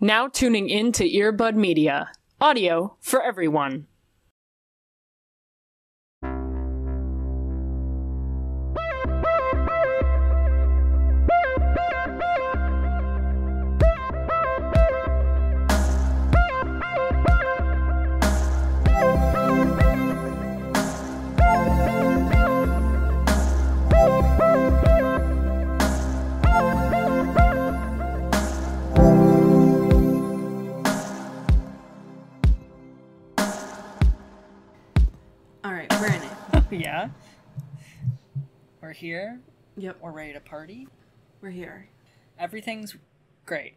Now tuning in to Earbud Media. Audio for everyone. Alright, we're in it. Yeah. We're here. Yep. We're ready to party. We're here. Everything's great.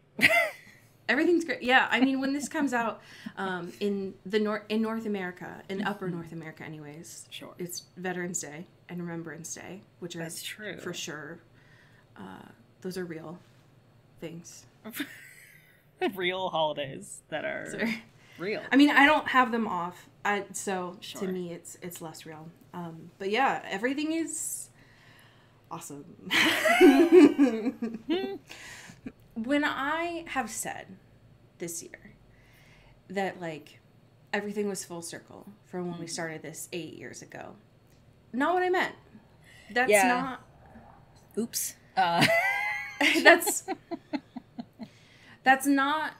Everything's great. Yeah, I mean, when this comes out in North America, in upper North America anyways, Sure. it's Veterans Day and Remembrance Day, which are That's true. for sure. Those are real things. Real holidays that are Sorry. real. I mean, I don't have them off, so Sure. to me it's less real. But yeah, everything is awesome. When I have said this year that, like, everything was full circle from when we started this 8 years ago, not what I meant. That's not... Oops. That's not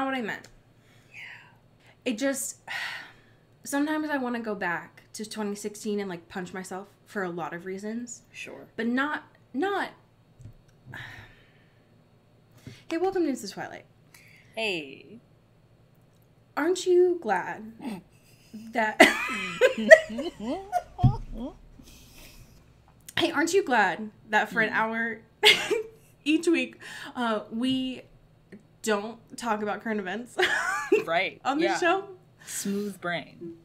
what I meant. It just, sometimes I want to go back to 2016 and, like, punch myself for a lot of reasons. Sure. But not. Hey, welcome to Twilight. Hey. Aren't you glad that... Hey, aren't you glad that for an hour each week, we don't talk about current events? Right. On the show? Smooth brain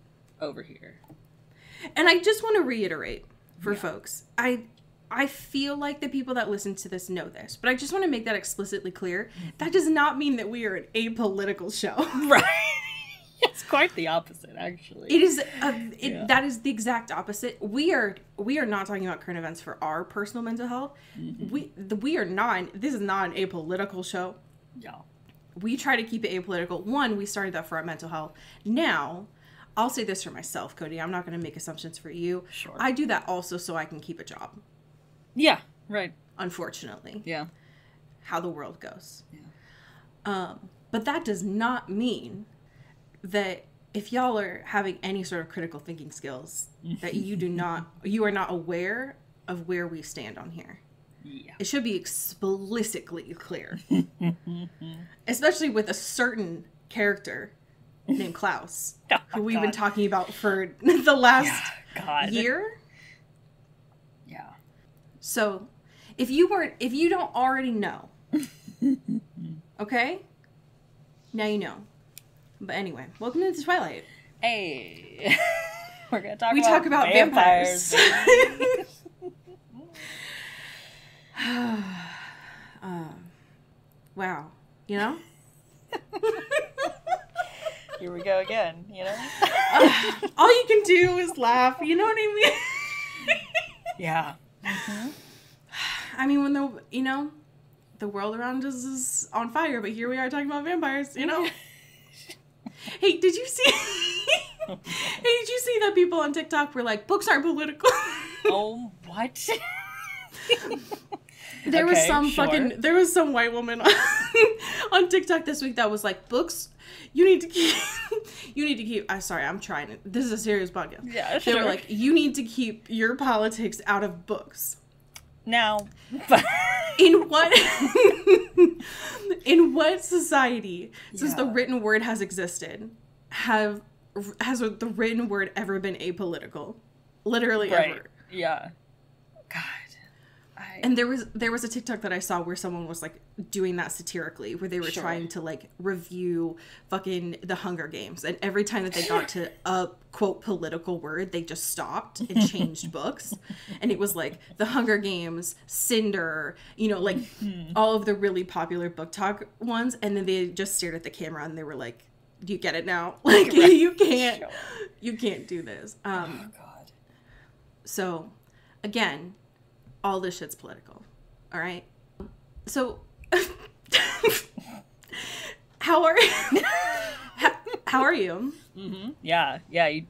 over here. And I just want to reiterate for folks, I feel like the people that listen to this know this, but I just want to make that explicitly clear. That does not mean that we are an apolitical show. Right. It's quite the opposite, actually. It is. That is the exact opposite. We are not talking about current events for our personal mental health. Mm-hmm. We are not. This is not an apolitical show. Yeah. We try to keep it apolitical. One, we started that for our mental health. Now, I'll say this for myself, Cody. I'm not going to make assumptions for you. Sure. I do that also so I can keep a job. Yeah. Right. Unfortunately. Yeah. How the world goes. Yeah. But that does not mean that if y'all are having any sort of critical thinking skills, that you are not aware of where we stand on here. Yeah. It should be explicitly clear. Especially with a certain character named Klaus, who we've been talking about for the last year. Yeah. So, if you don't already know, okay? Now you know. But anyway, welcome to Twilight. Hey. We're going to talk talk about vampires. Wow. You know? Here we go again, you know? All you can do is laugh. You know what I mean? Yeah. Mm-hmm. I mean, when the world around us is on fire, but here we are talking about vampires, you know? Hey, did you see... Hey, did you see that people on TikTok were like, books aren't political? Oh, what? There was some white woman on TikTok this week that was like, books, you need to keep, I'm sorry, I'm trying it. This is a serious podcast. Yeah, sure. They were like, you need to keep your politics out of books. Now. In what society, since the written word has existed, has the written word ever been apolitical? Literally ever. Yeah. God. And there was a TikTok that I saw where someone was like doing that satirically, where they were trying to like review fucking the Hunger Games, and every time that they got to a quote political word, they just stopped and changed books, and it was like the Hunger Games, Cinder, like all of the really popular book talk ones, and then they just stared at the camera and they were like, "Do you get it now? Like you can't do this." Oh God. So, again, all this shit's political. All right. So How are how are you? Mm-hmm. Yeah,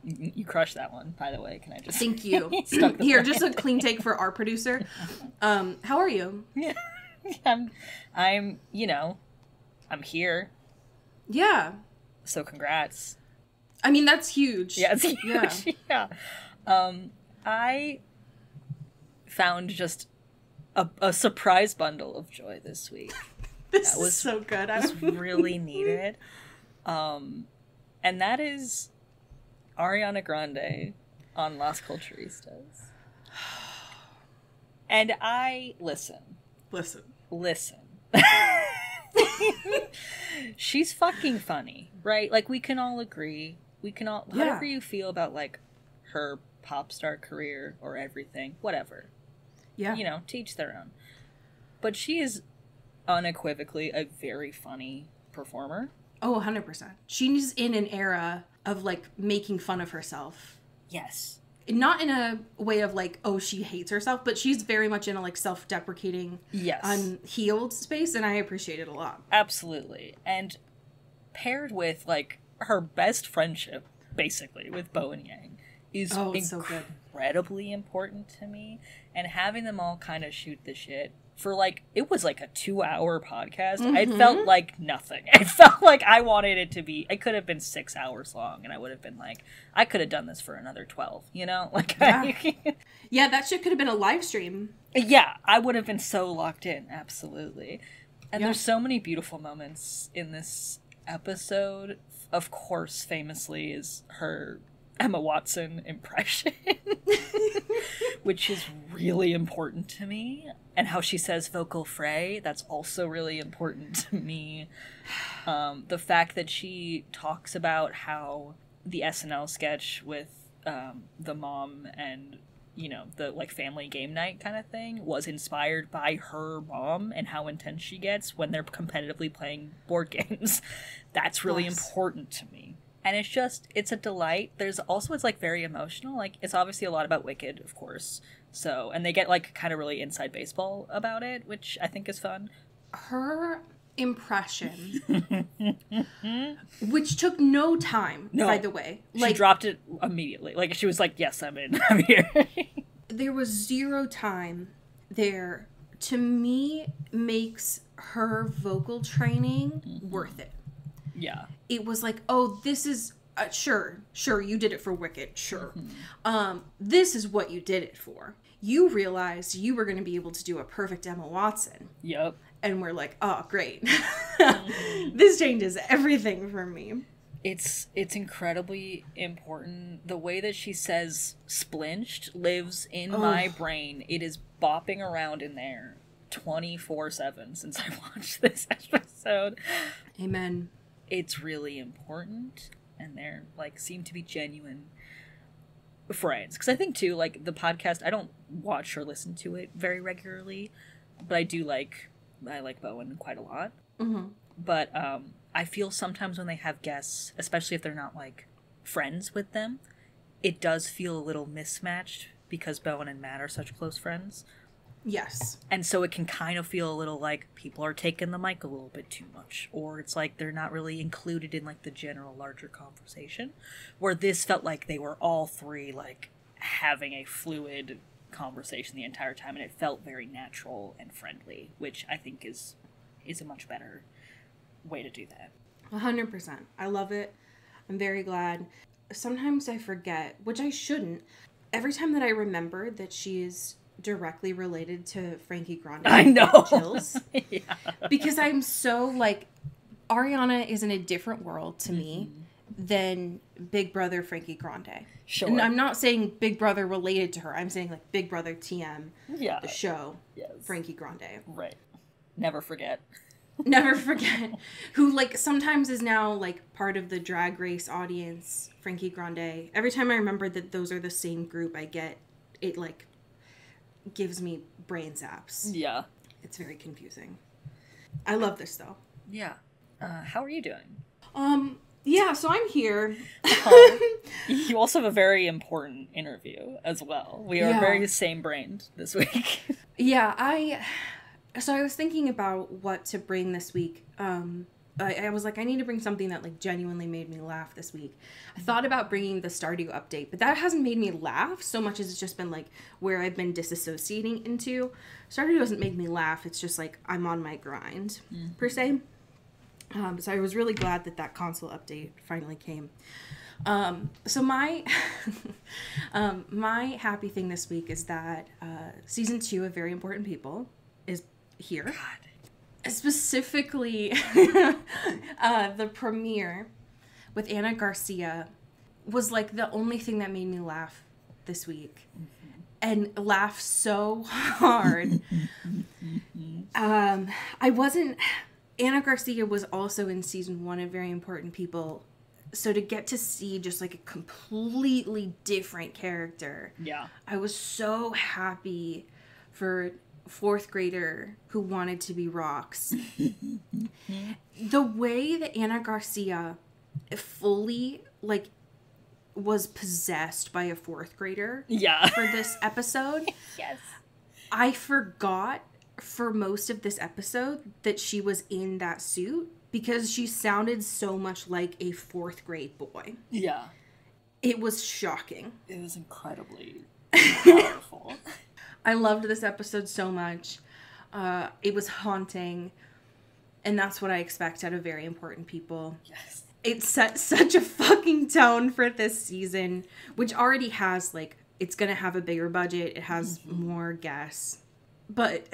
you crushed that one, by the way. Can I just... Thank you. Here, just a clean take for our producer. How are you? Yeah. I'm here. Yeah. So congrats. I mean, that's huge. Yeah, it's huge. Yeah. I found just a surprise bundle of joy this week. This was so good. It was really needed. And that is Ariana Grande on Las Culturistas. And I listen. She's fucking funny, right? Like, we can all agree. Whatever you feel about, like, her pop star career or everything, whatever. Yeah. You know, to each their own. But she is unequivocally a very funny performer. Oh, 100%. She's in an era of, like, making fun of herself. Yes. Not in a way of, like, oh, she hates herself, but she's very much in a, like, self-deprecating, unhealed space, and I appreciate it a lot. Absolutely. And paired with, like, her best friendship, basically, with Bo and Yang, is incredibly important to me. And having them all kind of shoot the shit for, like, it was like a 2-hour podcast. Mm-hmm. It felt like nothing. It felt like I wanted it to be, it could have been 6 hours long, and I would have been like, I could have done this for another 12, you know? Like, yeah, that shit could have been a live stream. Yeah, I would have been so locked in, absolutely. And there's so many beautiful moments in this episode. Of course, famously, is her Emma Watson impression, which is really important to me. And how she says vocal fray, that's also really important to me. The fact that she talks about how the SNL sketch with the mom and, you know, the, like, family game night kind of thing was inspired by her mom and how intense she gets when they're competitively playing board games. That's really important to me. And it's a delight. It's like very emotional. Like, it's obviously a lot about Wicked, of course. So, and they get, like, kind of really inside baseball about it, which I think is fun. Her impression, which took no time, by the way. She dropped it immediately. Like, she was like, yes, I'm in. I'm here. There was zero time there. To me, makes her vocal training worth it. Yeah. It was like, oh, this is, sure, you did it for Wicked, sure. Mm-hmm. This is what you did it for. You realized you were going to be able to do a perfect Emma Watson. Yep. And we're like, oh, great. This changes everything for me. It's incredibly important. The way that she says Splinched lives in my brain. It is bopping around in there 24/7 since I watched this episode. Amen. It's really important, and they're, like, seem to be genuine friends. Because I think, too, like, the podcast, I don't watch or listen to it very regularly, but I like Bowen quite a lot. Mm-hmm. But I feel sometimes when they have guests, especially if they're not, like, friends with them, it does feel a little mismatched because Bowen and Matt are such close friends. Yes. And so it can kind of feel a little like people are taking the mic a little bit too much, or it's like they're not really included in, like, the general larger conversation, where this felt like they were all three, like, having a fluid conversation the entire time, and it felt very natural and friendly, which I think is a much better way to do that. 100%. I love it. I'm very glad. Sometimes I forget, which I shouldn't. Every time that I remember that she is directly related to Frankie Grande, I know. Chills. Yeah. Because I'm so, like, Ariana is in a different world to me than Big Brother Frankie Grande. Sure. And I'm not saying Big Brother related to her. I'm saying, like, Big Brother TM, the show, Frankie Grande. Right. Never forget. Never forget. Who, like, sometimes is now, like, part of the Drag Race audience, Frankie Grande. Every time I remember that those are the same group, I get it, like, gives me brain zaps. Yeah. It's very confusing. I love this, though. Yeah. How are you doing? Yeah, so I'm here. You also have a very important interview as well. We are very same-brained this week. Yeah, So I was thinking about what to bring this week, I was like, I need to bring something that like genuinely made me laugh this week. I thought about bringing the Stardew update, but that hasn't made me laugh so much as it's just been like where I've been disassociating into. Stardew doesn't make me laugh. It's just like I'm on my grind per se. So I was really glad that that console update finally came. So my my happy thing this week is that season 2 of Very Important People is here. God. Specifically, the premiere with Anna Garcia was like the only thing that made me laugh this week, and laugh so hard. Anna Garcia was also in season 1 of Very Important People, so to get to see just like a completely different character, I was so happy for fourth grader who wanted to be Rox. The way that Anna Garcia fully like was possessed by a fourth grader for this episode. Yes. I forgot for most of this episode that she was in that suit because she sounded so much like a fourth grade boy. Yeah. It was shocking. It was incredibly powerful. I loved this episode so much. It was haunting. And that's what I expect out of Very Important People. Yes. It set such a fucking tone for this season, which already has, like, it's going to have a bigger budget. It has more guests. But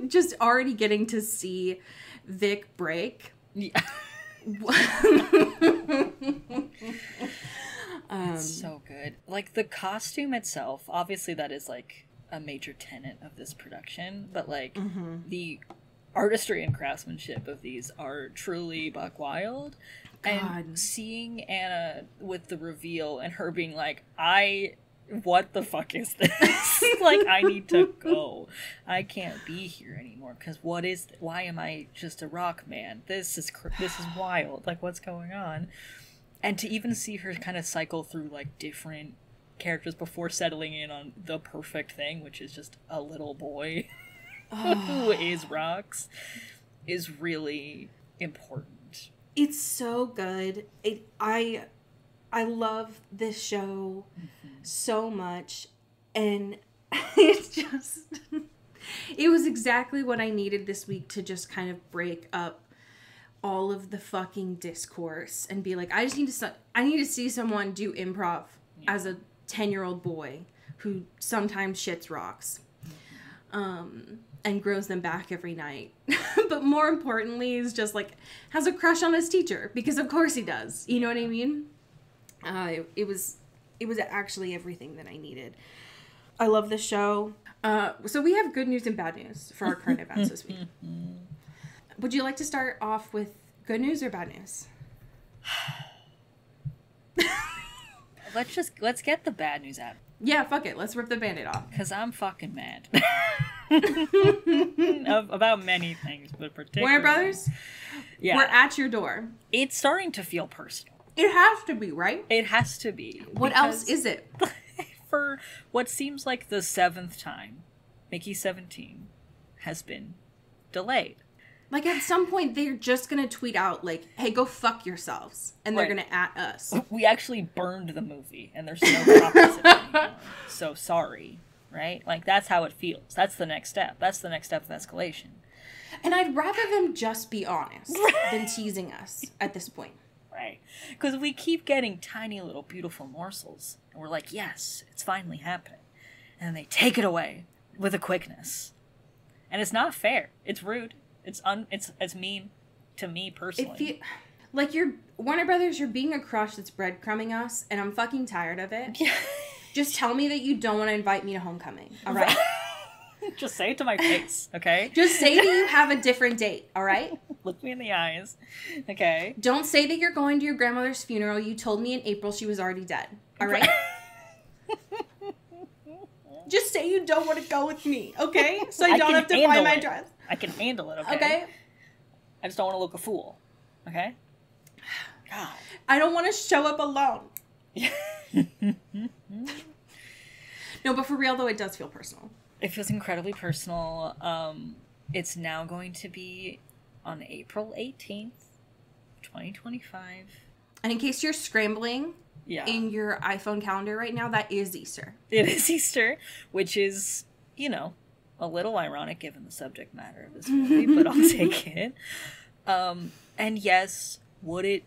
just already getting to see Vic break. Yeah. It's so good. Like, the costume itself, obviously that is, like, a major tenet of this production, but like the artistry and craftsmanship of these are truly buck wild. God. And seeing Anna with the reveal and her being like, what the fuck is this? Like, I need to go. I can't be here anymore because why am I just a rock man? This is wild. Like, what's going on? And to even see her kind of cycle through like different characters before settling in on the perfect thing, which is just a little boy who is Rox, is really important. It's so good. I love this show so much, and it's just it was exactly what I needed this week to just kind of break up all of the fucking discourse and be like, I need to see someone do improv as a 10-year-old boy who sometimes shits rocks and grows them back every night. But more importantly, is just like has a crush on his teacher because of course he does. You know what I mean? It was actually everything that I needed. I love this show. So we have good news and bad news for our current events this week. Would you like to start off with good news or bad news? Let's get the bad news out. Yeah, fuck it. Let's rip the Band-Aid off. Because I'm fucking mad. About many things, but particularly... Warner Brothers? Yeah. We're at your door. It's starting to feel personal. It has to be, right? It has to be. What else is it? For what seems like the 7th time, Mickey 17 has been delayed. Like, at some point, they're just going to tweet out, like, hey, go fuck yourselves. And they're going to at us. We actually burned the movie, and there's no copies of it anymore. So sorry, right? Like, that's how it feels. That's the next step. That's the next step of escalation. And I'd rather them just be honest than teasing us at this point. Right. Because we keep getting tiny little beautiful morsels. And we're like, yes, it's finally happening. And then they take it away with a quickness. And it's not fair. It's rude. It's mean to me personally. Like you're Warner Brothers, you're being a crush that's breadcrumbing us, and I'm fucking tired of it. Yeah. Just tell me that you don't want to invite me to homecoming, all right? Just say it to my face, okay? Just say that you have a different date, all right? Look me in the eyes, okay? Don't say that you're going to your grandmother's funeral. You told me in April she was already dead, all right? Just say you don't want to go with me, okay? So I don't have to buy my dress. I can handle it, okay? Okay. I just don't want to look a fool, okay? God. I don't want to show up alone. No, but for real, though, it does feel personal. It feels incredibly personal. It's now going to be on April 18th. 2025. And in case you're scrambling Yeah. in your iPhone calendar right now, that is Easter. It is Easter, which is, a little ironic given the subject matter of this movie, but I'll take it. And yes, would it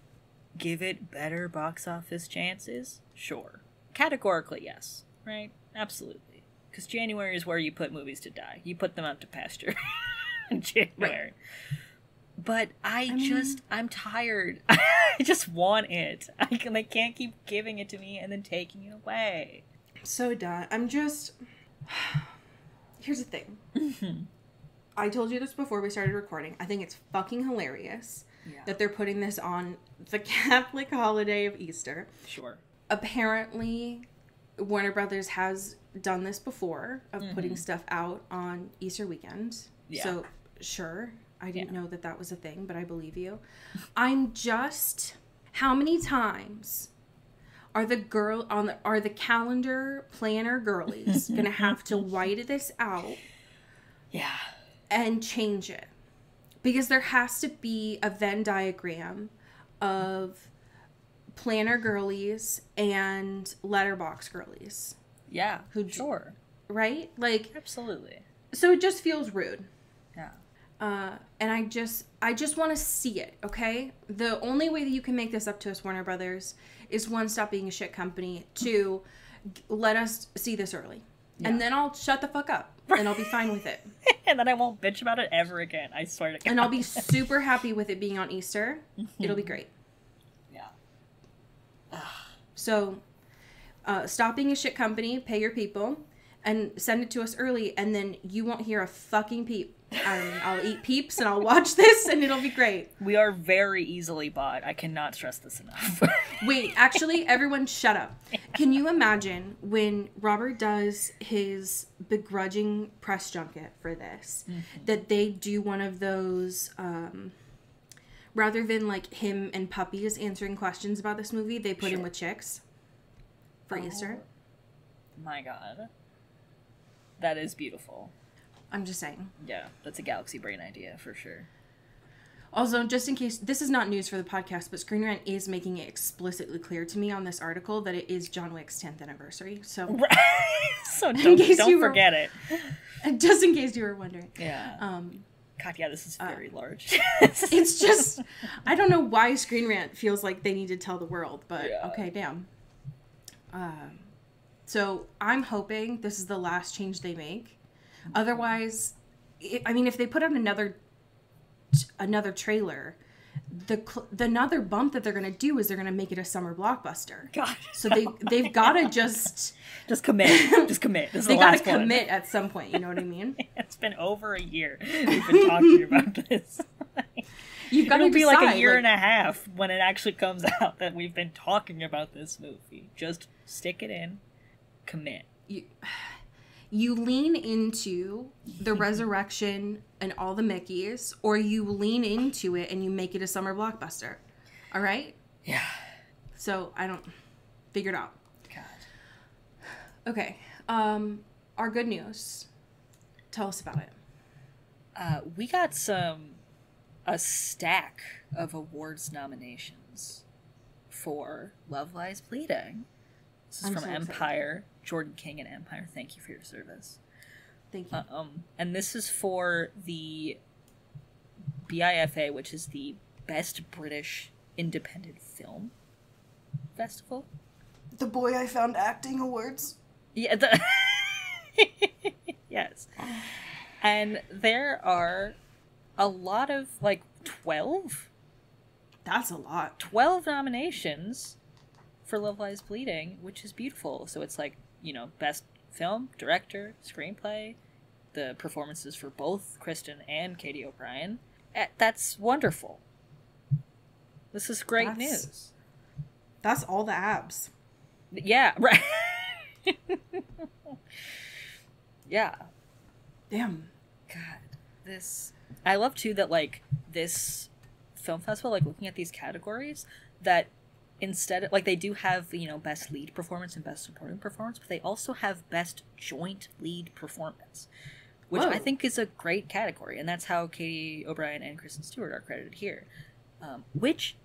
give it better box office chances? Sure. Categorically, yes. Right? Absolutely. Because January is where you put movies to die. You put them out to pasture in January. Right. But I'm tired. I just want it. They can't keep giving it to me and then taking it away. So done. Here's the thing. I told you this before we started recording. I think it's fucking hilarious that they're putting this on the Catholic holiday of Easter. Sure. Apparently, Warner Brothers has done this before, of putting stuff out on Easter weekend. Yeah. So, sure. I didn't know that was a thing, but I believe you. How many times are the calendar planner girlies gonna have to white this out? Yeah. And change it? Because there has to be a Venn diagram of planner girlies and letterbox girlies. Yeah. Sure. Right? Like, absolutely. So it just feels rude. Yeah. And I just want to see it, okay? The only way that you can make this up to us, Warner Brothers, is one, stop being a shit company. Two, let us see this early. Yeah. And then I'll shut the fuck up. And I'll be fine with it. And then I won't bitch about it ever again. I swear to God. And I'll be super happy with it being on Easter. It'll be great. Yeah. So, stop being a shit company, pay your people, and send it to us early, and then you won't hear a fucking peep. I'll eat peeps, and I'll watch this, and it'll be great. We are very easily bought. I cannot stress this enough. Wait, actually, everyone shut up. Can you imagine when Robert does his begrudging press junket for this, that they do one of those, rather than like him and puppies answering questions about this movie, they put him with chicks for Easter? My God. That is beautiful. I'm just saying. Yeah, that's a galaxy brain idea for sure. Also, just in case, this is not news for the podcast, but Screen Rant is making it explicitly clear to me on this article that it is John Wick's 10th anniversity. So, so don't forget it. Just in case you were wondering. Yeah. God, yeah, this is very large. It's just, I don't know why Screen Rant feels like they need to tell the world, but okay, damn. So I'm hoping this is the last change they make. Otherwise, if they put out another trailer, the another bump that they're gonna do is they're gonna make it a summer blockbuster. God. So they've got to just commit. Just commit. This is they got to commit at some point. You know what I mean? It's been over a year we've been talking about this. You've got to be like a year and a half when it actually comes out that we've been talking about this movie. Just stick it in, commit. You lean into the resurrection and all the Mickeys, or you lean into it and you make it a summer blockbuster. All right? Yeah. So, figure it out. God. Okay. Our good news. Tell us about it. We got a stack of awards nominations for Love Lies Bleeding. This is from Empire. Jordan King and Empire, thank you for your service. Thank you. And this is for the BIFA, which is the Best British Independent Film Festival. The Boy I Found Acting Awards. Yeah. Yes. And there are a lot of, 12? That's a lot. 12 nominations for Love Lies Bleeding, which is beautiful. So it's best film, director, screenplay, the performances for both Kristen and Katie O'Brien. That's wonderful. This is great news. That's all the abs. Yeah, right. Yeah. Damn. God. I love too that this film festival, looking at these categories, that instead, they do have, best lead performance and best supporting performance, but they also have best joint lead performance, which I think is a great category. And that's how Katie O'Brien and Kristen Stewart are credited here. Which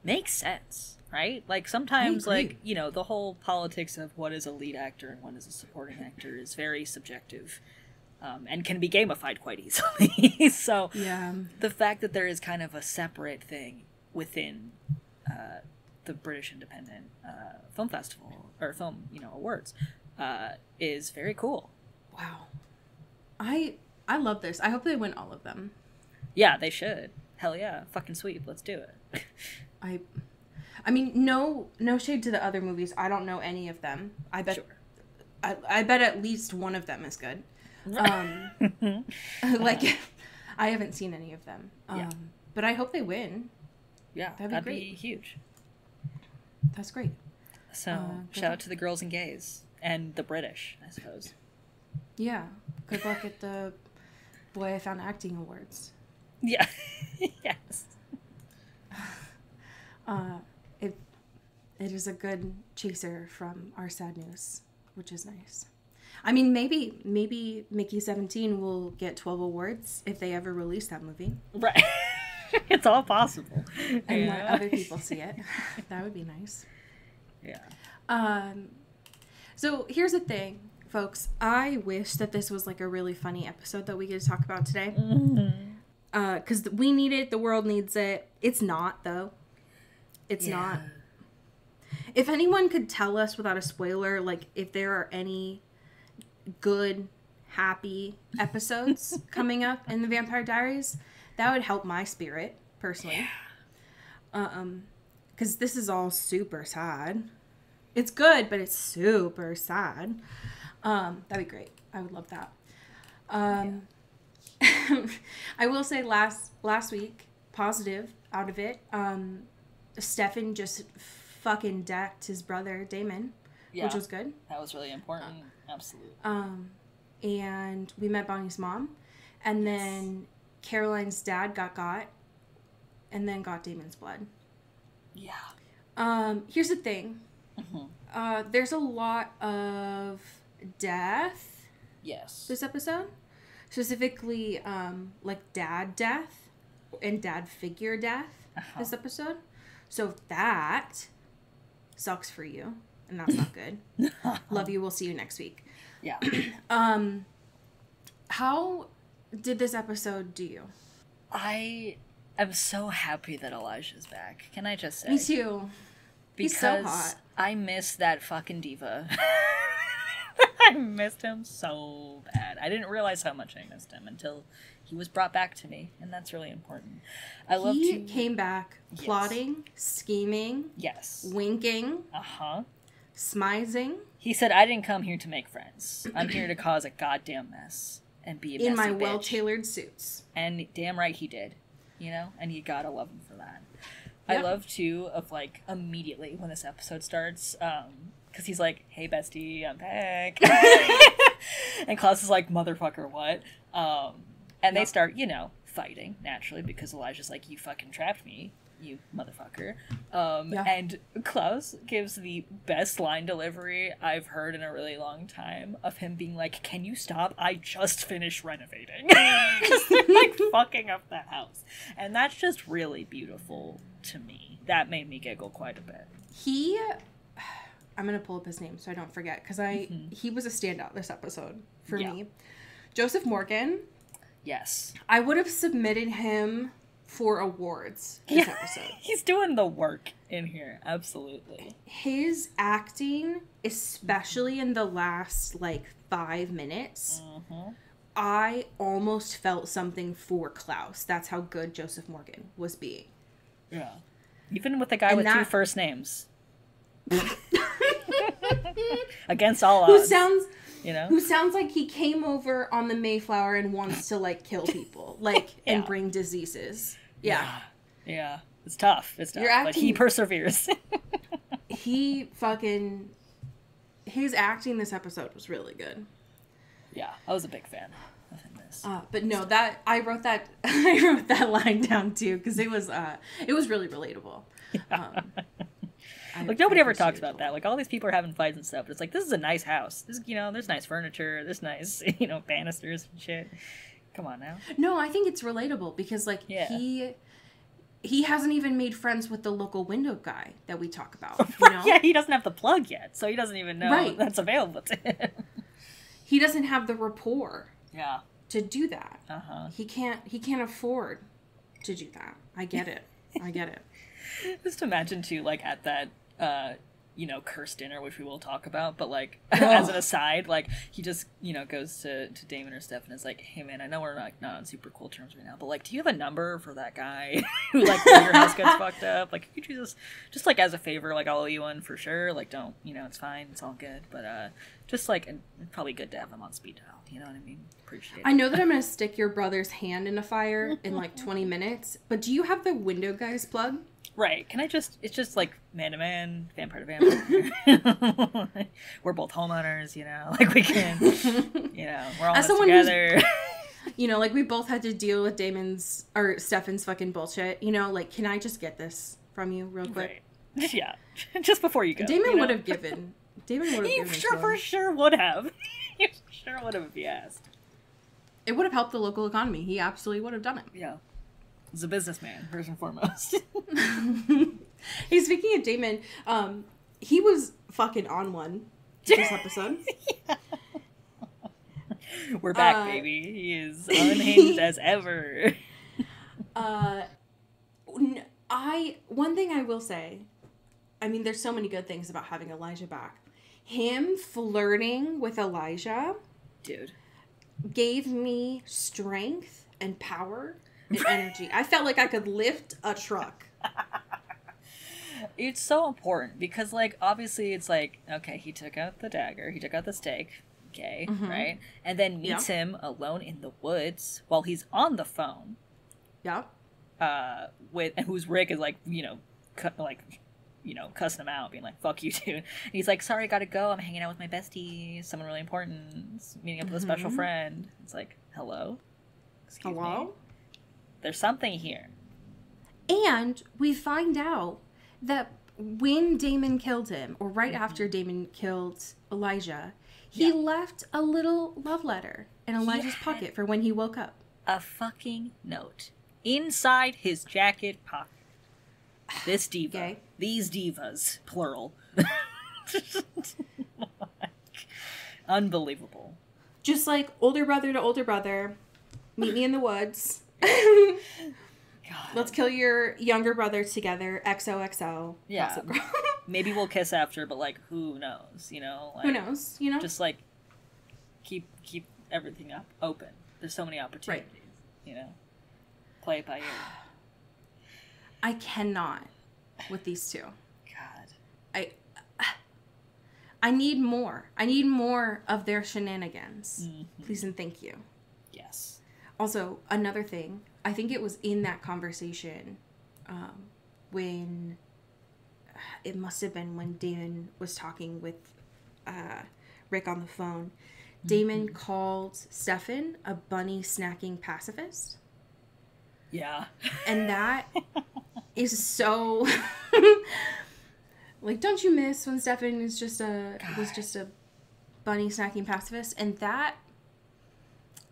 makes sense, right? Like, sometimes, like, you know, the whole politics of what is a lead actor and what is a supporting actor is very subjective, and can be gamified quite easily. So the fact that there is kind of a separate thing within the British Independent Film Festival, or film, you know, awards, is very cool. Wow. I love this. I hope they win all of them. Yeah, they should. Hell yeah. Fucking sweep. Let's do it. I mean, no shade to the other movies. I don't know any of them. I bet I bet at least one of them is good. Like, I haven't seen any of them. But I hope they win. Yeah, that'd be huge. That's great. So, shout out to the girls and gays. And the British, I suppose. Yeah. Good luck at the Boy I Found Acting Awards. Yeah. Yes. It is a good chaser from our sad news, which is nice. I mean, maybe Mickey 17 will get 12 awards if they ever release that movie. Right. It's all possible. And let other people see it. That would be nice. Yeah. So here's the thing, folks. I wish that this was like a really funny episode that we get to talk about today. Because we need it. The world needs it. It's not, though. It's not. If anyone could tell us without a spoiler, like, if there are any good, happy episodes coming up in the Vampire Diaries, that would help my spirit, personally. Because this is all super sad. It's good, but it's super sad. That'd be great. I would love that. I will say last week, positive out of it, Stefan just fucking decked his brother Damon, which was good. That was really important. Absolutely. And we met Bonnie's mom, and then Caroline's dad got, and then got Damon's blood. Yeah. Here's the thing. There's a lot of death. Yes. This episode, specifically, like dad death and dad figure death. This episode. So that sucks for you, and that's not good. Love you. We'll see you next week. Yeah. How did this episode do you? I am so happy that Elijah's back. Can I just say? Me too. Because he's so hot. I miss that fucking diva. I missed him so bad. I didn't realize how much I missed him until he was brought back to me, and that's really important. He came back plotting, scheming, winking, smizing. He said, "I didn't come here to make friends. I'm here to cause a goddamn mess and be a messy in my bitch." well-tailored suits. And damn right he did, you know. And you gotta love him for that. Yep. I love too of like immediately when this episode starts, because he's like, "Hey bestie, I'm back," and Klaus is like, "Motherfucker, what?" And they start, you know, fighting naturally because Elijah's like, "You fucking trapped me, you motherfucker." And Klaus gives the best line delivery I've heard in a really long time of him being like, "Can you stop? I just finished renovating." Because they're like fucking up the house. And that's just really beautiful to me. That made me giggle quite a bit. I'm going to pull up his name so I don't forget, because he was a standout this episode for me. Joseph Morgan. Yes. I would have submitted him for awards this episode. He's doing the work in here. Absolutely. His acting, especially in the last, 5 minutes, I almost felt something for Klaus. That's how good Joseph Morgan was being. Yeah. Even with the guy with 2 first names. Against all odds. Who sounds like he came over on the Mayflower and wants to kill people, and bring diseases. Yeah. It's tough. But he perseveres. His acting this episode was really good. Yeah, I was a big fan of him this. But no, I wrote that line down too because it was really relatable. Nobody ever talks about that. All these people are having fights and stuff. But it's like, this is a nice house. This, there's nice furniture. There's nice, banisters and shit. Come on now. No, I think it's relatable because he hasn't even made friends with the local window guy that we talk about. Yeah, he doesn't have the plug yet, so he doesn't even know that's available to him. He doesn't have the rapport. Yeah. To do that. He can't afford to do that. I get it. Just imagine too, like at that cursed dinner, which we will talk about, but like as an aside, like he just goes to Damon or Steph and is like, hey man, I know we're not on super cool terms right now, but like, do you have a number for that guy who like when your house gets fucked up? Like, could you just like as a favor, like I'll owe you one for sure, like don't, it's fine, it's all good, but just like, and probably good to have them on speed dial, you know what I mean? Appreciate it. I know that I'm gonna stick your brother's hand in a fire in like 20 minutes, but do you have the window guy's plug? Right. It's just like man to man, vampire to vampire. We're both homeowners, like we can, we're all together. Like we both had to deal with Stefan's fucking bullshit, like, can I just get this from you real quick? Right. Yeah. Just before you go. Damon would have given. He for sure would have. He sure would have if he asked. It would have helped the local economy. He absolutely would have done it. Yeah. He's a businessman, first and foremost. Hey, speaking of Damon, he was fucking on one this episode. Yeah. We're back, baby. He is unhinged as ever. One thing I will say, I mean, there's so many good things about having Elijah back. Him flirting with Elijah, dude, gave me strength and power and energy. I felt like I could lift a truck. It's so important because, like, obviously it's like, okay, he took out the dagger, he took out the stake, okay, right? And then meets him alone in the woods while he's on the phone. Yeah. And whose Rick is like, cussing him out, being like, fuck you, dude. And he's like, sorry, gotta go. I'm hanging out with my bestie, someone really important, meeting up with a special friend. It's like, hello? Excuse me? There's something here. And we find out that when Damon killed him, or right after Damon killed Elijah, he left a little love letter in Elijah's pocket for when he woke up. A fucking note. Inside his jacket pocket. This diva. Okay. These divas. Plural. Unbelievable. Just like older brother to older brother. Meet me in the woods. God. Let's kill your younger brother together. XOXO. Yeah. Maybe we'll kiss after, but like, who knows? Like, who knows? Just like keep everything up open. There's so many opportunities. Right. Play it by ear. I cannot with these two. God. I need more. I need more of their shenanigans. Mm-hmm. Please and thank you. Yes. Also, another thing, I think it was in that conversation when it must have been when Damon was talking with Rick on the phone. Damon called Stefan a bunny snacking pacifist. Yeah. And that is so like, don't you miss when Stefan was just a bunny snacking pacifist? And that,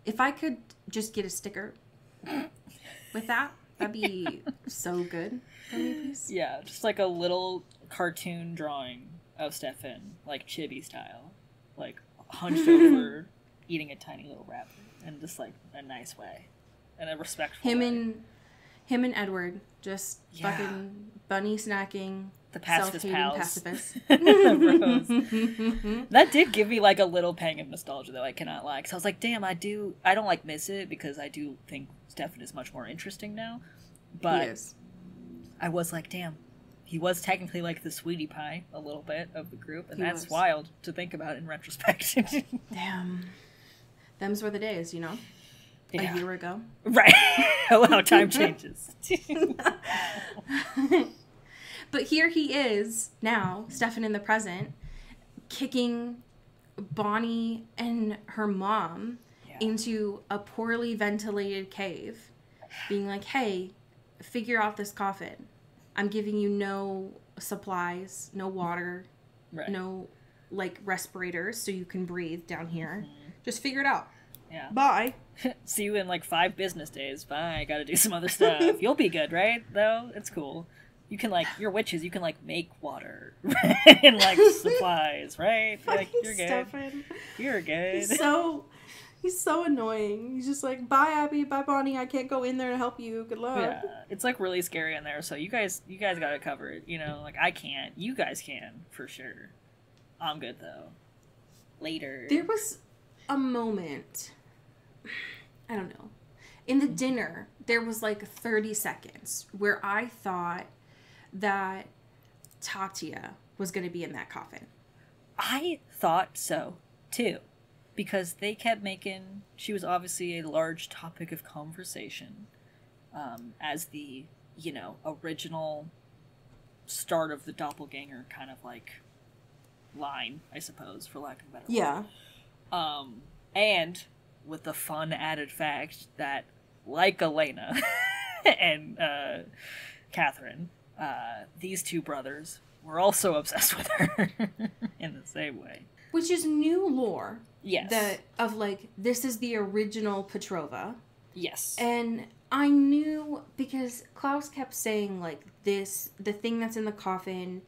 if I could just get a sticker with that, that'd be so good for me, please. Yeah, just like a little cartoon drawing of Stefan, like chibi style, like hunched over, eating a tiny little wrapper, in just like a nice way, in a respectful way. Him and Edward just fucking bunny snacking. The pacifist pals. Pacifist. That did give me like a little pang of nostalgia, though, I cannot lie. Because I was like, damn, I don't like miss it, because I do think Stefan is much more interesting now. But he is. I was like, damn, he was technically like the sweetie pie a little bit of the group, and that's wild to think about in retrospect. Damn. Them's were the days, Yeah. A year ago. Right. Oh, how time changes. But here he is now, Stefan in the present, kicking Bonnie and her mom into a poorly ventilated cave, being like, hey, figure out this coffin. I'm giving you no supplies, no water, no, like, respirators so you can breathe down here. Just figure it out. Yeah. Bye. See you in like 5 business days. Bye. I gotta do some other stuff. You'll be good, right? Though it's cool. You can like, you're witches. You can like make water and like supplies, right? Like you're good. Stefan. You're good. He's so annoying. He's just like, bye Abby, bye Bonnie. I can't go in there to help you. Good luck. Yeah, it's like really scary in there. So you guys gotta cover it. You know, like I can't. You guys can for sure. I'm good though. Later. There was a moment. I don't know. In the dinner, there was like 30 seconds where I thought that Tatia was going to be in that coffin. I thought so, too. Because they kept making... She was obviously a large topic of conversation. As the, you know, original start of the doppelganger kind of like line, I suppose, for lack of a better word. Yeah. And with the fun added fact that, like Elena and Catherine, these two brothers were also obsessed with her in the same way. Which is new lore. Yes. That of like, this is the original Petrova. Yes. And I knew, because Klaus kept saying like, the thing that's in the coffin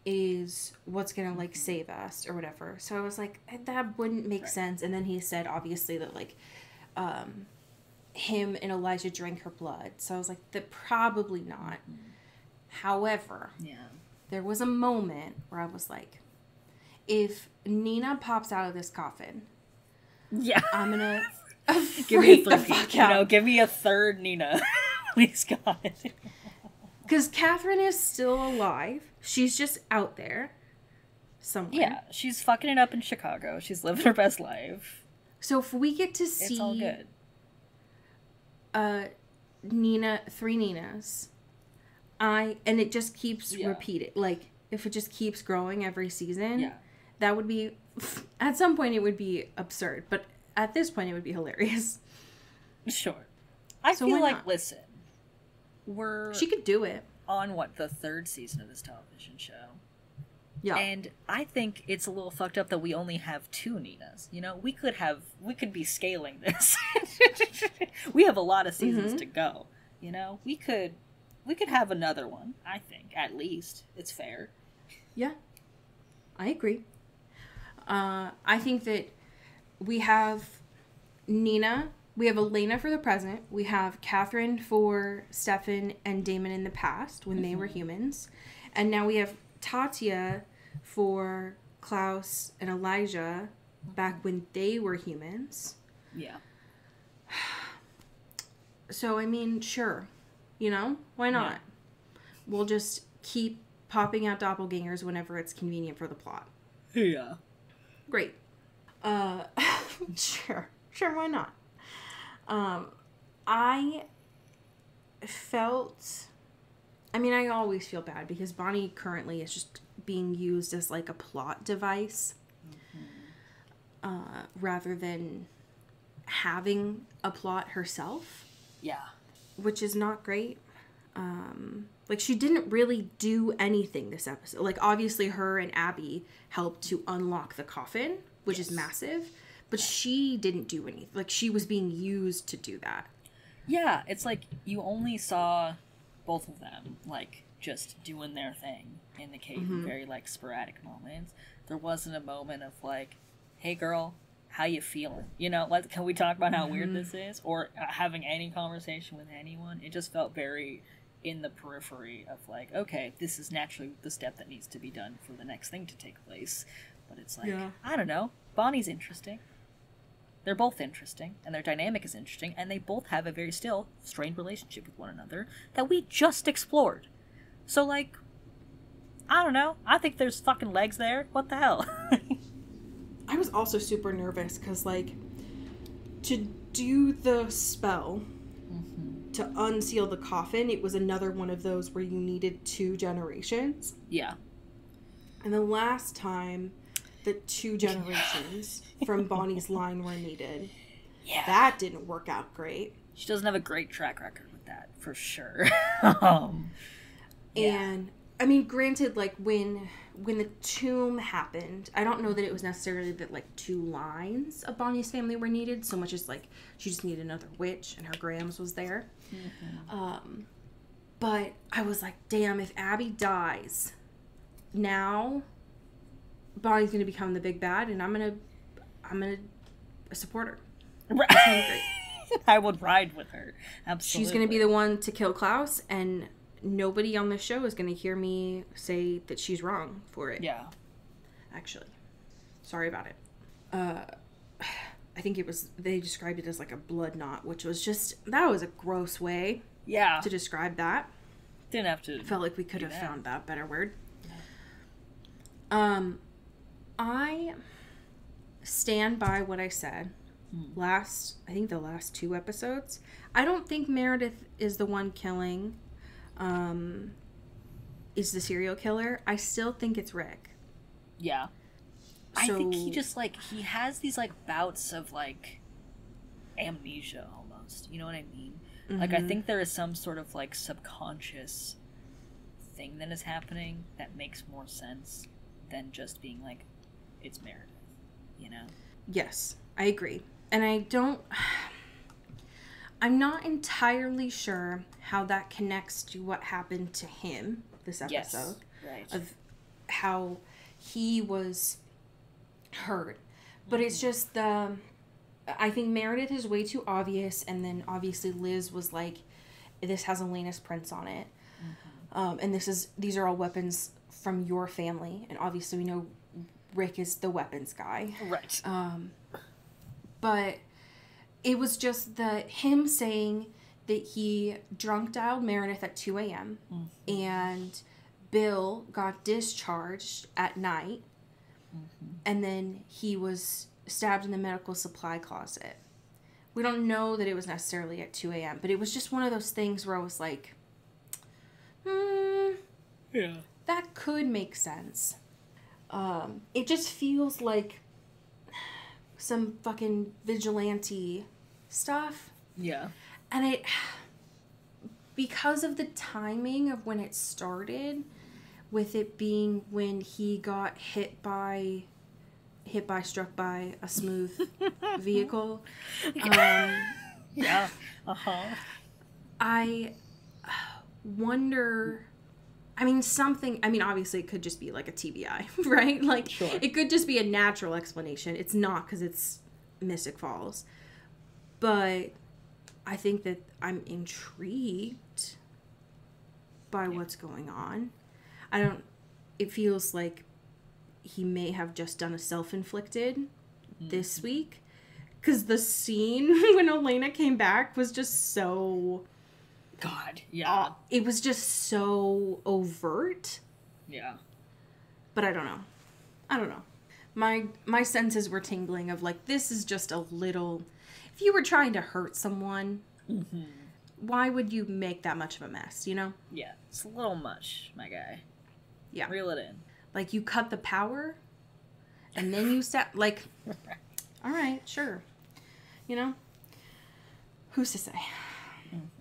is what's gonna like save us or whatever. So I was like, that wouldn't make sense. And then he said obviously that like him and Elijah drank her blood. So I was like, that probably not. However, there was a moment where I was like, if Nina pops out of this coffin, I'm gonna give me a the third, fuck you out. know, give me a third Nina. Please God. Because Catherine is still alive. She's just out there somewhere. Yeah, she's fucking it up in Chicago. She's living her best life. So if we get to see It's all good. Nina, 3 Ninas, and it just keeps repeating. Like, if it just keeps growing every season, that would be, at some point it would be absurd. But at this point it would be hilarious. Sure. I feel like, listen, she could do it. On what, the 3rd season of this television show. Yeah. And I think it's a little fucked up that we only have 2 Ninas. You know, we could be scaling this. We have a lot of seasons to go. You know, we could have another one, I think, at least. It's fair. Yeah. I agree. I think that we have Nina. We have Elena for the present. We have Catherine for Stefan and Damon in the past when they were humans. And now we have Tatia for Klaus and Elijah back when they were humans. Yeah. So, I mean, sure. You know? Why not? Yeah. We'll just keep popping out doppelgangers whenever it's convenient for the plot. Yeah. Great. Sure. Sure, why not? I felt... I mean, I always feel bad because Bonnie currently is just being used as like a plot device rather than having a plot herself. Yeah. Which is not great. Like, she didn't really do anything this episode. Like, obviously her and Abby helped to unlock the coffin, which is massive. But she didn't do anything. Like, she was being used to do that. Yeah, it's like you only saw both of them, like, just doing their thing in the cave in very, like, sporadic moments. There wasn't a moment of, like, hey, girl, how you feeling? You know, like, can we talk about how weird this is? Or having any conversation with anyone. It just felt very in the periphery of, like, okay, this is naturally the step that needs to be done for the next thing to take place. But it's like, I don't know. Bonnie's interesting. They're both interesting, and their dynamic is interesting, and they both have a very still strained relationship with one another that we just explored. So, like, I don't know. I think there's fucking legs there. What the hell? I was also super nervous because, like, to do the spell, to unseal the coffin, it was another one of those where you needed 2 generations. Yeah. And the last time that 2 generations from Bonnie's line were needed, that didn't work out great. She doesn't have a great track record with that, for sure. And I mean, granted, like, when the tomb happened, I don't know that it was necessarily that, like, 2 lines of Bonnie's family were needed, so much as, like, she just needed another witch, and her Grams was there. Mm-hmm. But I was like, damn, if Abby dies, now Bonnie's gonna become the big bad, and I'm gonna support her. Right. It's gonna be great. I would ride with her. Absolutely. She's gonna be the one to kill Klaus, and nobody on the show is going to hear me say that she's wrong for it. Yeah. Actually. Sorry about it. I think they described it as like a blood knot, which was that was a gross way to describe that. Didn't have to. Felt like we could have found that better word. I stand by what I said I think the last 2 episodes. I don't think Meredith is the one killing is the serial killer. I still think it's Rick. Yeah. So, I think he just, like, he has these, like, bouts of, like, amnesia almost. You know what I mean? Mm-hmm. Like, I think there is some sort of, like, subconscious thing that is happening that makes more sense than just being, like, it's Meredith, you know? Yes, I agree. And I'm not entirely sure how that connects to what happened to him this episode. Yes, right. Of how he was hurt. But it's just I think Meredith is way too obvious, and then obviously Liz was like, this has Elena's prints on it. Mm-hmm. And these are all weapons from your family, and obviously we know Rick is the weapons guy. Right. But it was just him saying that he drunk dialed Meredith at 2 a.m. Mm-hmm. and Bill got discharged at night, and then he was stabbed in the medical supply closet. We don't know that it was necessarily at 2 a.m., but it was just one of those things where I was like, that could make sense. It just feels like some fucking vigilante stuff. Yeah. And because of the timing of when it started, with it being when he got struck by a smooth vehicle. Yeah. Uh-huh. I wonder, obviously it could just be like a TBI, right? Like, sure. It could just be a natural explanation. It's not, because it's Mystic Falls. But I think that I'm intrigued by what's going on. It feels like he may have just done a self-inflicted this week. Because the scene when Elena came back was just so... God, yeah. It was just so overt. Yeah. But I don't know. My senses were tingling of like, this is just a little... If you were trying to hurt someone, why would you make that much of a mess, you know? Yeah, it's a little much, my guy. Yeah. Reel it in. Like, you cut the power, and then you like, all right, sure. You know? Who's to say?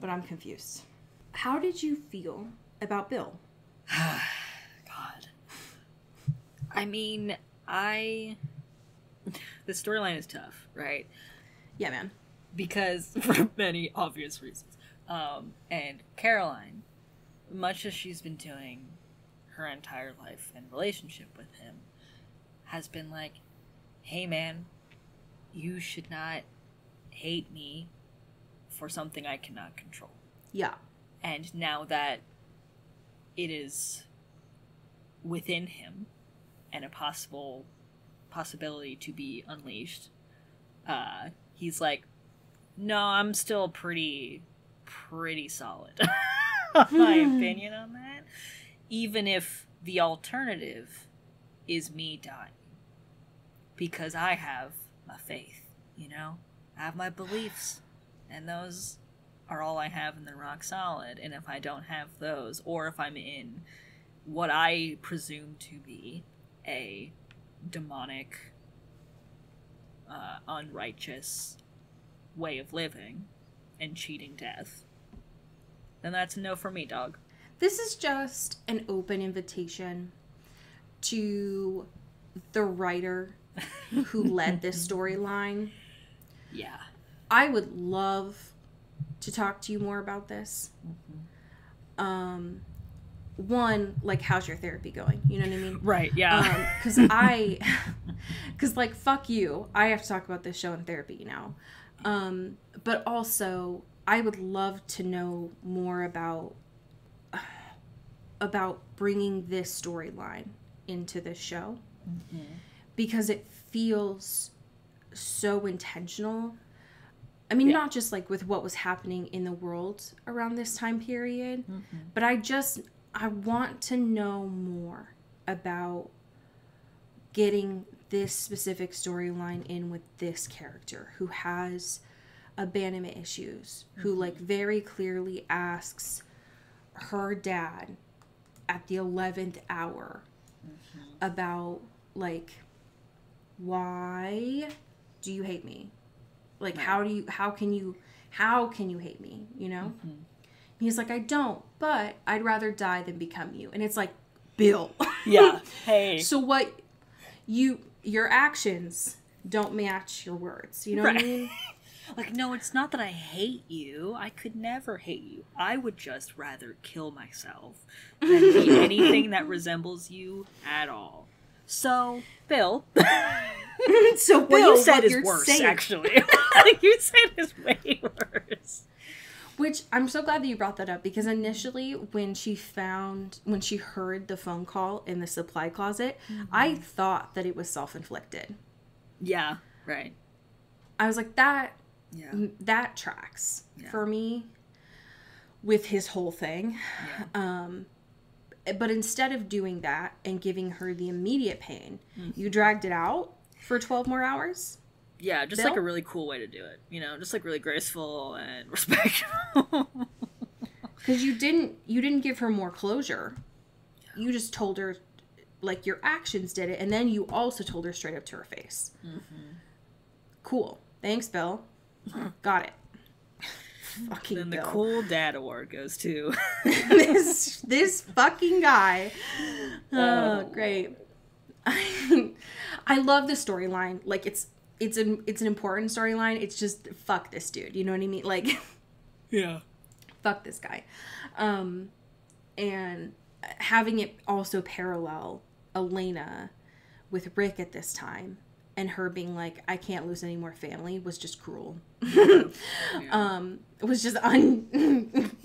But I'm confused. How did you feel about Bill? God. I mean, the storyline is tough, right? Yeah, man. Because, for many obvious reasons. And Caroline, much as she's been doing her entire life and relationship with him, has been like, hey man, you should not hate me for something I cannot control. Yeah. And now that it is within him and a possibility to be unleashed, he's like, no, I'm still pretty solid. My opinion on that. Even if the alternative is me dying. Because I have my faith, you know? I have my beliefs. And those are all I have, and they're rock solid. And if I don't have those, or if I'm in what I presume to be a demonic, unrighteous way of living and cheating death, then that's a no for me, dog. This is just an open invitation to the writer who led this storyline. Yeah. I would love to talk to you more about this. One, like, how's your therapy going? You know what I mean? Right, yeah. Because, like, fuck you. I have to talk about this show in therapy now. But also, I would love to know more about bringing this storyline into this show. Because it feels so intentional. I mean, not just, like, with what was happening in the world around this time period, but I want to know more about getting this specific storyline in with this character who has abandonment issues, who, like, very clearly asks her dad at the 11th hour about, like, why do you hate me? Like, how can you hate me, you know? He's like, I don't, but I'd rather die than become you. And it's like, Bill. Yeah. Hey. So what your actions don't match your words. You know what I mean? Like, no, it's not that I hate you. I could never hate you. I would just rather kill myself than be anything that resembles you at all. So, Bill. So, Bill, what you said is you're worse, saying, actually. You said is way worse. Which, I'm so glad that you brought that up, because initially, when she heard the phone call in the supply closet, I thought that it was self-inflicted. Yeah, right. I was like, that tracks for me with his whole thing. Yeah. But instead of doing that and giving her the immediate pain, you dragged it out for 12 more hours? Yeah, just Bill? like a really cool way to do it. You know, just like really graceful and respectful. Because you didn't give her more closure. Yeah. You just told her, like, your actions did it, and then you also told her straight up to her face. Cool. Thanks, Bill. Got it. Fucking then Bill. The cool dad award goes to this fucking guy. Oh, great. I love the storyline. Like, it's an important storyline. It's just, fuck this dude. You know what I mean? Like, yeah, fuck this guy. And having it also parallel Elena with Rick at this time, and her being like, I can't lose any more family, was just cruel. It was just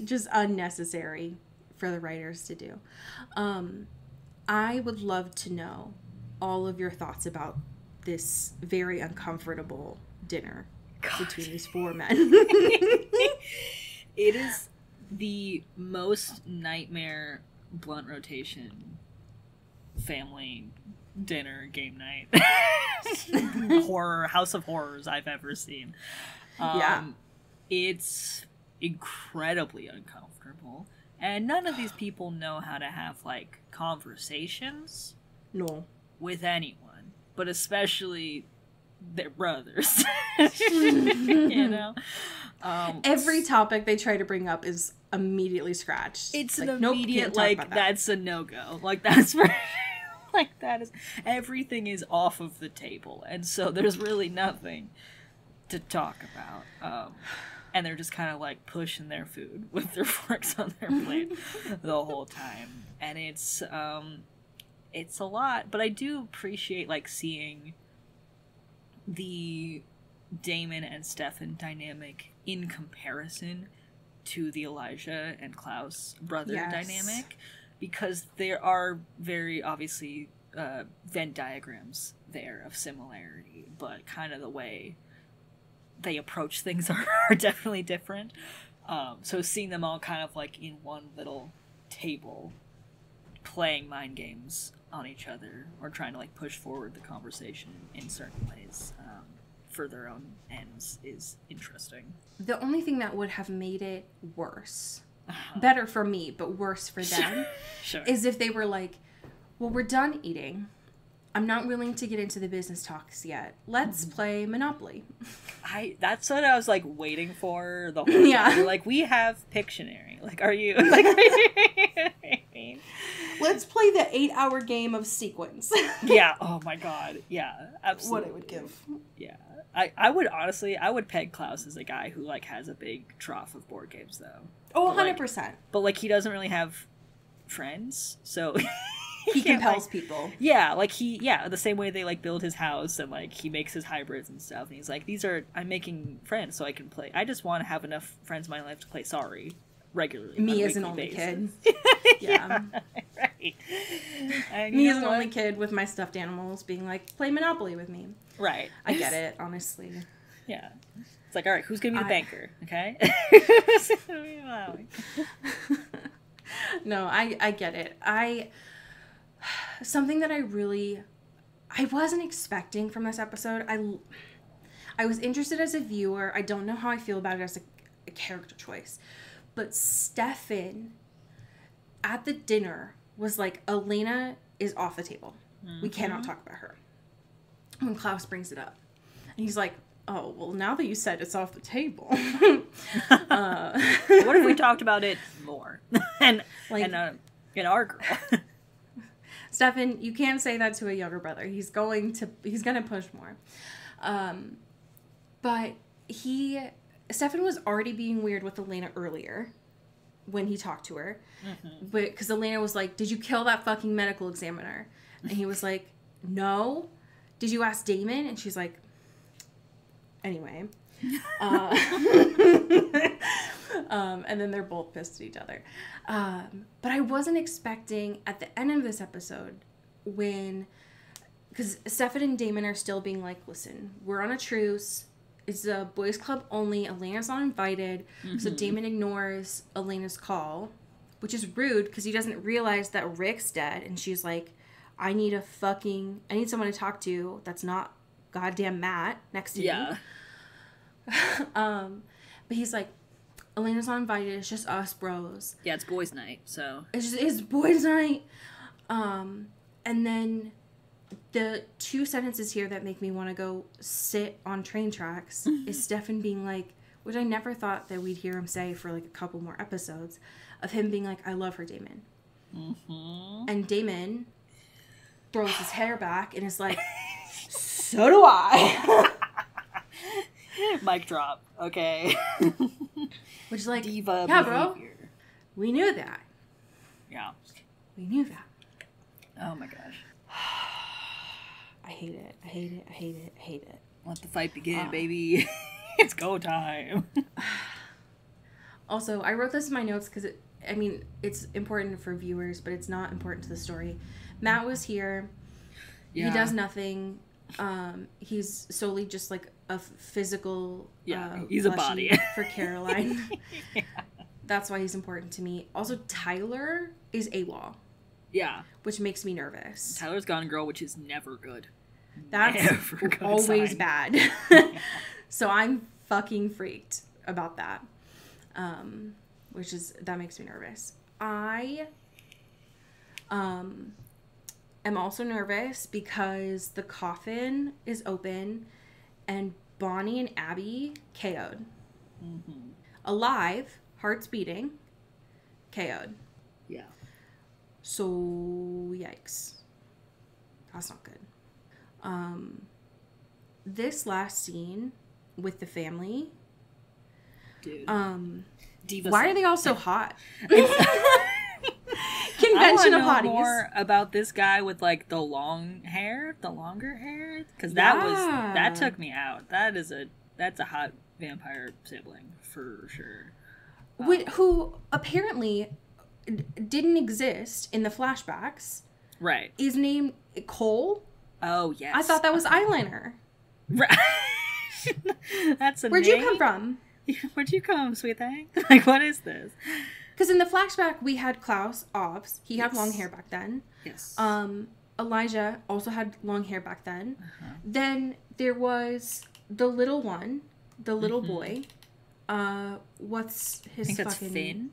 just unnecessary for the writers to do. I would love to know all of your thoughts about this very uncomfortable dinner between these four men. It is the most nightmare blunt rotation family dinner game night horror House of Horrors I've ever seen. It's incredibly uncomfortable, and none of these people know how to have, like, conversations with anyone, but especially their brothers. You know, every topic they try to bring up is immediately scratched. It's like, an immediate, like, that's a no-go. Like, that's for like, that is, everything is off of the table, and so there's really nothing to talk about. And they're just kind of, like, pushing their food with their forks on their plate the whole time, and it's a lot. But I do appreciate, like, seeing the Damon and Stefan dynamic in comparison to the Elijah and Klaus brother dynamic, because there are very obviously Venn diagrams there of similarity, but kind of the way they approach things are definitely different. So seeing them all kind of, like, in one little table playing mind games on each other, or trying to, like, push forward the conversation in certain ways for their own ends, is interesting. The only thing that would have made it worse, better for me, but worse for them, Sure. is if they were like, well, we're done eating. I'm not willing to get into the business talks yet. Let's play Monopoly. That's what I was like waiting for the whole time. Yeah. You're like, we have Pictionary. Like, are you like? Are you... Let's play the 8-hour game of sequence. Yeah. Oh my god. Yeah. Absolutely. What it would give. Yeah. I would honestly, I would peg Klaus as a guy who like has a big trough of board games though. Oh, but, 100%. But like he doesn't really have friends, so he compels like, people. Yeah, like the same way they like build his house and like he makes his hybrids and stuff. And he's like, I'm making friends so I can play. I just want to have enough friends in my life to play Sorry regularly. Me as an only kid. Yeah. Right. And me as an only kid with my stuffed animals being like, play Monopoly with me. Right. I get it, honestly. Yeah. It's like, all right, who's going to be the banker? Okay? No, I get it. Something that I wasn't expecting from this episode. I was interested as a viewer. I don't know how I feel about it as a character choice. But Stefan at the dinner was like, Elena is off the table. We cannot talk about her. When Klaus brings it up. And he's like, oh, well, now that you said it's off the table. What if we talked about it more? and our girl. Stefan, you can't say that to a younger brother. He's going to push more. But Stefan was already being weird with Elena earlier when he talked to her. But because Elena was like, did you kill that fucking medical examiner? And he was like, no. Did you ask Damon? And she's like, anyway. And then they're both pissed at each other. But I wasn't expecting at the end of this episode because Stefan and Damon are still being like, listen, we're on a truce. It's a boys club only. Elena's not invited. So Damon ignores Elena's call, which is rude because he doesn't realize that Rick's dead. And she's like, I need someone to talk to that's not goddamn Matt next to me. But he's like, Elena's not invited. It's just us bros. Yeah, it's boys' night, so. It's boys' night. And then the two sentences here that make me want to go sit on train tracks is Stefan being like, which I never thought that we'd hear him say for like a couple more episodes, of him being like, I love her, Damon. And Damon throws his hair back and is like, so do I. Mic drop. Okay. Which is like, diva yeah, behavior. bro. We knew that. Yeah. We knew that. Oh my gosh. I hate it. I hate it. I hate it. I hate it. Let the fight begin, baby. It's go time. Also, I wrote this in my notes because it's important for viewers, but it's not important to the story. Matt was here. Yeah. He does nothing. He's solely just like a physical he's a body for Caroline. Yeah. That's why he's important to me. Also, Tyler is AWOL. Yeah. Which makes me nervous. Tyler's Gone Girl, which is never good. That's always bad. So I'm fucking freaked about that. That makes me nervous. I am also nervous because the coffin is open and Bonnie and Abby KO'd. Alive, hearts beating, KO'd. Yeah. So, yikes. That's not good. This last scene with the family. Dude. Why are they all so hot? Convention of hotties. More about this guy with like the longer hair, because that took me out. That's a hot vampire sibling for sure. Who apparently didn't exist in the flashbacks. Right. Is named Cole. Oh yes. I thought that was eyeliner. Right. That's a Where'd name? you come from? Where'd you come, sweet thing? Like, what is this? Because in the flashback, we had Klaus Obbs. He had long hair back then. Yes. Elijah also had long hair back then. Then there was the little one, the little boy. What's his I think fucking...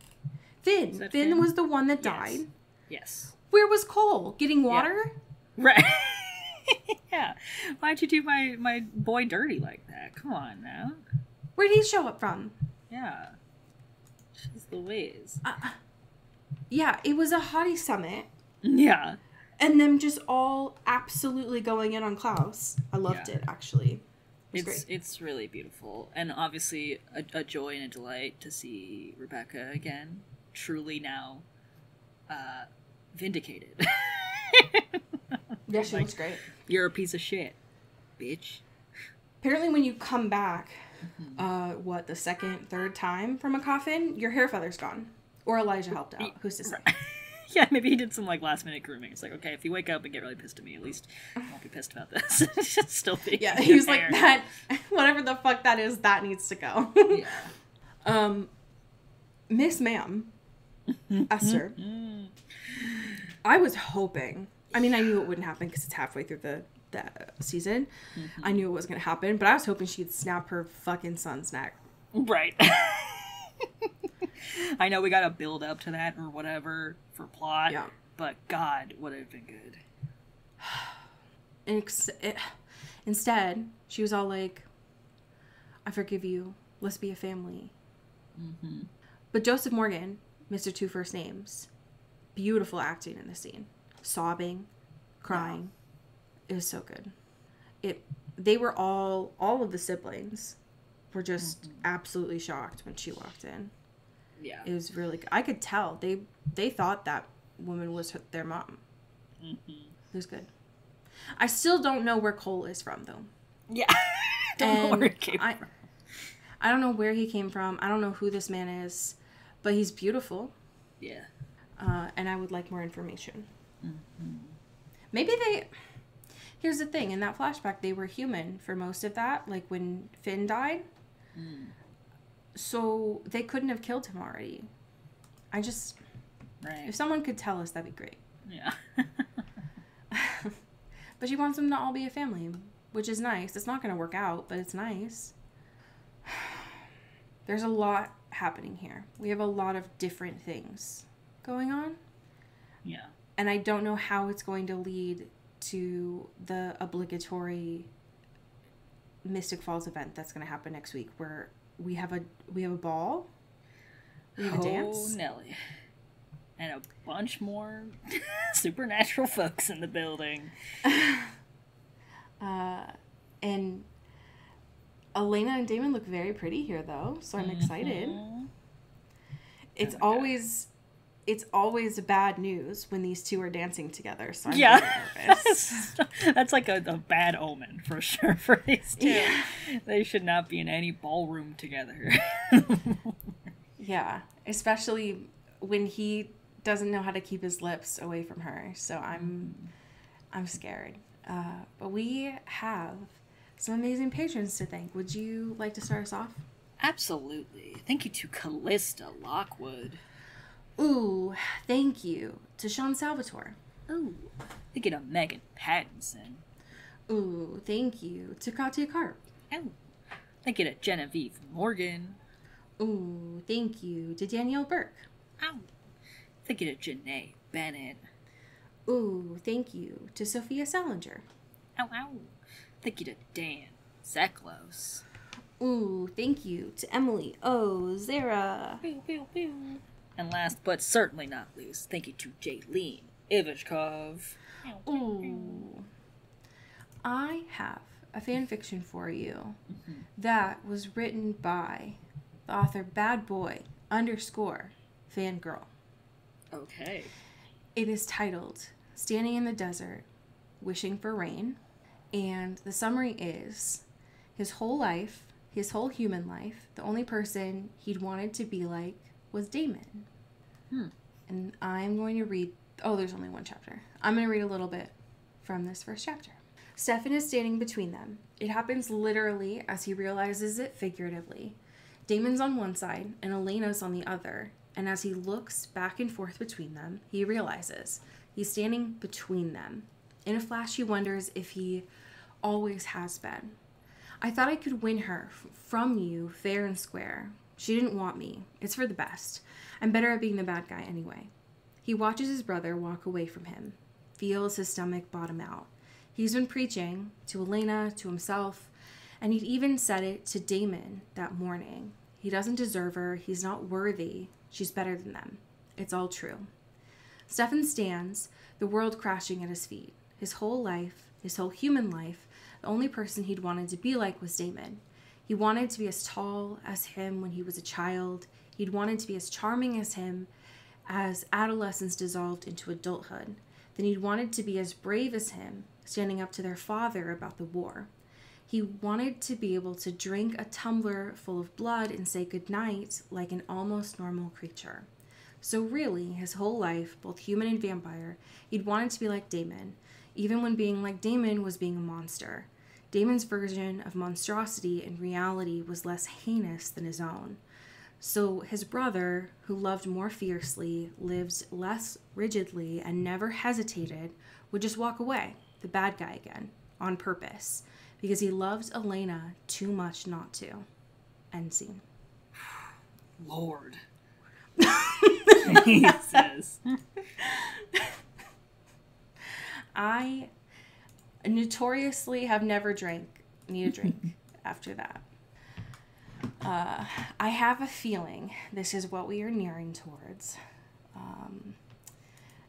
That's Finn. Finn was the one that died. Yes. Where was Cole? Getting water? Yeah. Right. Yeah. Why'd you do my boy dirty like that? Come on now. Where'd he show up from? Yeah. She's Louise. Yeah, it was a hottie summit. Yeah. And them just all absolutely going in on Klaus. I loved it, actually. It's really beautiful. And obviously a joy and a delight to see Rebecca again. Truly now vindicated. Yeah, she looks great. You're a piece of shit, bitch. Apparently when you come back, the second, third time from a coffin, your hair feather's gone. Or Elijah helped out. Who's to say? Yeah, maybe he did some last minute grooming. It's like, okay, if you wake up and get really pissed at me, at least I won't be pissed about this. Just still be. Yeah, he was like, that, whatever the fuck that is, that needs to go. Yeah. Miss Ma'am, Esther, I was hoping, I mean, I knew it wouldn't happen because it's halfway through the season. I knew it was going to happen, but I was hoping she'd snap her fucking son's neck. Right. I know we gotta build up to that or whatever for plot, but God, would it have been good. Instead, she was all like, I forgive you, let's be a family. But Joseph Morgan, Mr. Two First Names, beautiful acting in the scene. Sobbing, crying. It was so good. They were all of the siblings were just absolutely shocked when she walked in. Yeah. It was really good. I could tell. They thought that woman was their mom. It was good. I still don't know where Cole is from, though. Yeah. Don't know where he came from. I don't know where he came from. I don't know who this man is. But he's beautiful. Yeah. And I would like more information. Maybe here's the thing. In that flashback, they were human for most of that. Like when Finn died. So they couldn't have killed him already. If someone could tell us, that'd be great. Yeah. But she wants them to all be a family, which is nice. It's not going to work out, but it's nice. There's a lot happening here. We have a lot of different things going on. Yeah. And I don't know how it's going to lead to the obligatory Mystic Falls event that's going to happen next week, where we have a ball, we have a dance. Oh, Nelly. And a bunch more supernatural folks in the building. And Elena and Damon look very pretty here, though, so I'm excited. It's always bad news when these two are dancing together, so I'm very nervous. That's like a bad omen, for sure, for these two. Yeah. They should not be in any ballroom together. Yeah, especially when he doesn't know how to keep his lips away from her, so I'm scared. But we have some amazing patrons to thank. Would you like to start us off? Absolutely. Thank you to Callista Lockwood. Ooh, thank you to Sean Salvatore. Ooh, thank you to Megan Pattinson. Ooh, thank you to Katya Karp. Oh, thank you to Genevieve Morgan. Ooh, thank you to Danielle Burke. Oh, thank you to Janae Bennett. Ooh, thank you to Sophia Salinger. Ow, ow. Thank you to Dan Zeklos. Ooh, thank you to Emily O. Zara. Pew, pew, pew. And last but certainly not least, thank you to Jaylene Ivashkov. Ooh. I have a fan fiction for you that was written by the author badboy_fangirl. Okay. It is titled Standing in the Desert, Wishing for Rain. And the summary is, his whole life, his whole human life, the only person he'd wanted to be like was Damon. And I'm going to read, there's only one chapter. I'm going to read a little bit from this first chapter. Stefan is standing between them. It happens literally as he realizes it figuratively. Damon's on one side and Elena's on the other. And as he looks back and forth between them, he realizes he's standing between them. In a flash, he wonders if he always has been. I thought I could win her from you fair and square. She didn't want me. It's for the best. I'm better at being the bad guy anyway. He watches his brother walk away from him, feels his stomach bottom out. He's been preaching to Elena, to himself, and he'd even said it to Damon that morning. He doesn't deserve her. He's not worthy. She's better than them. It's all true. Stefan stands, the world crashing at his feet. His whole life, his whole human life, the only person he'd wanted to be like was Damon. He wanted to be as tall as him when he was a child. He'd wanted to be as charming as him as adolescence dissolved into adulthood. Then he'd wanted to be as brave as him, standing up to their father about the war. He wanted to be able to drink a tumbler full of blood and say goodnight like an almost normal creature. So really, his whole life, both human and vampire, he'd wanted to be like Damon, even when being like Damon was being a monster. Damon's version of monstrosity in reality was less heinous than his own. So his brother, who loved more fiercely, lived less rigidly, and never hesitated, would just walk away, the bad guy again, on purpose, because he loved Elena too much not to. End scene. Lord. Jesus. I notoriously have never need a drink after that. I have a feeling this is what we are nearing towards.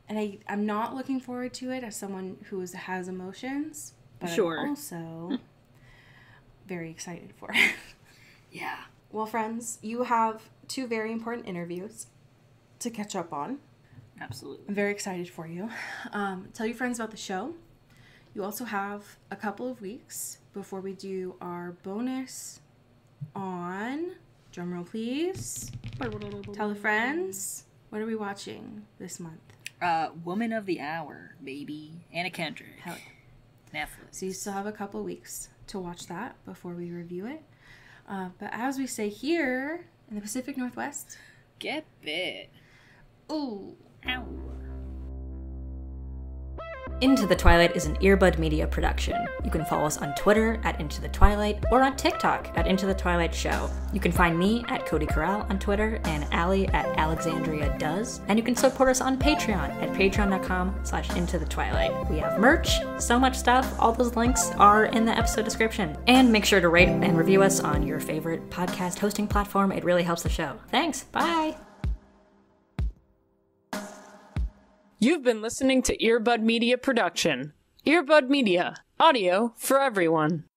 And I'm not looking forward to it as someone who has emotions, but sure. I'm also very excited for it. Yeah. Well, friends, you have 2 very important interviews to catch up on. Absolutely. I'm very excited for you. Tell your friends about the show. You also have a couple of weeks before we do our bonus on, drumroll please, tell the friends. What are we watching this month? Woman of the Hour, baby. Anna Kendrick. Hell yeah. Netflix. So you still have a couple of weeks to watch that before we review it. But as we say here in the Pacific Northwest, get bit. Ooh. Ow. Into the Twilight is an Earbud Media production. You can follow us on Twitter at Into the Twilight or on TikTok at Into the Twilight Show. You can find me at Cody Corral on Twitter and Allie at Alexandria Does. And you can support us on Patreon at patreon.com/IntoTheTwilight. We have merch, so much stuff. All those links are in the episode description. And make sure to rate and review us on your favorite podcast hosting platform. It really helps the show. Thanks. Bye. You've been listening to Earbud Media Production. Earbud Media, audio for everyone.